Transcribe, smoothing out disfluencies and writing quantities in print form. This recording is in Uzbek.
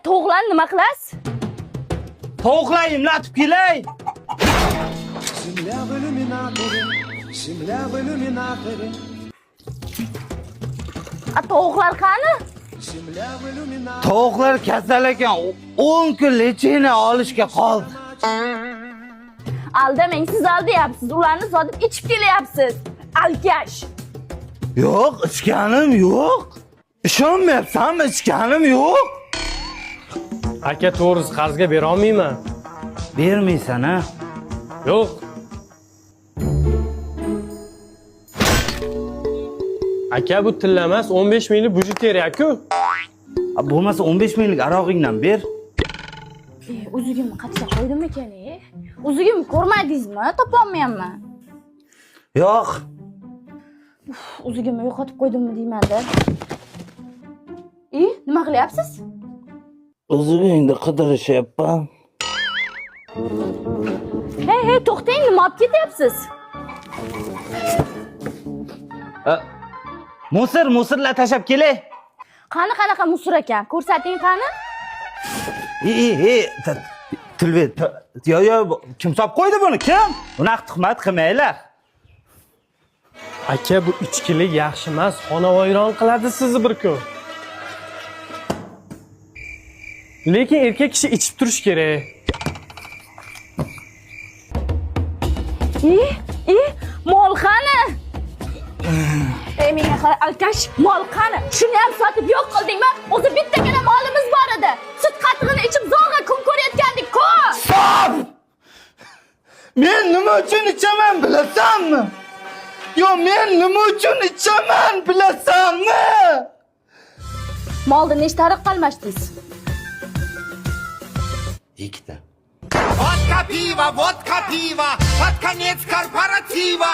tovuqlarni nima qilasiz? Tovuqlar imlatib kelay. Земля в иллюминаторе, земля в иллюминаторе, Tovuqlar qani? земля в иллюминаторе. Tovuqlar kasal ekan, 10 kun lechena olishga qoldi. Aldamang, siz aldayapsiz. Ularni sotib ichib kelyapsiz. Alkash. Yo'q, ichganim yo'q. Ishonmayapsanmi? Ichganim yo'q. Aka to'g'risi qarzga bera olmayman. Bermaysan, ha? Yo'q. Aka bu tilla emas, 15 minglik bujuteriya-ku. Bo'lmasa 15 minglik arog'ingdan ber. Uzugimni qatla qo'ydim ekan, Uzugimni ko'rmadingizmi? Topolmayapman. Yo'q. Uzugimni yo'qotib qo'ydimmi deyman-da. Nima qilyapsiz? O'zingni qidirishyapman. Hey, to'xtang, nima olib ketyapsiz? Musirlar tashab kelay. Qani qanaqa musor ekan? Ko'rsating qani? Tilvet. Yo, kim solib qo'ydi buni? Kim? Bunaqa tuhmat qilmanglar. Aka bu ichkilik yaxshi emas, xonavayron qiladi sizni bir kun. Lekin erkak kishi ichib turish kerak. Mol qani? Menga qara, alkash, mol qani? Shuni ham sotib yo'q qildingmi? O'zi bittagina molimiz bor edi. Sut qatig'ini ichib zo'rg'a kun ko'rayotgandik-ku. Stop! Men nima uchun ichaman bilasanmi? Men nima uchun ichaman bilasanmi? Molda nechta ariq qalmashdingiz? 2 ta. Водка, пиво, под конец корпоратива.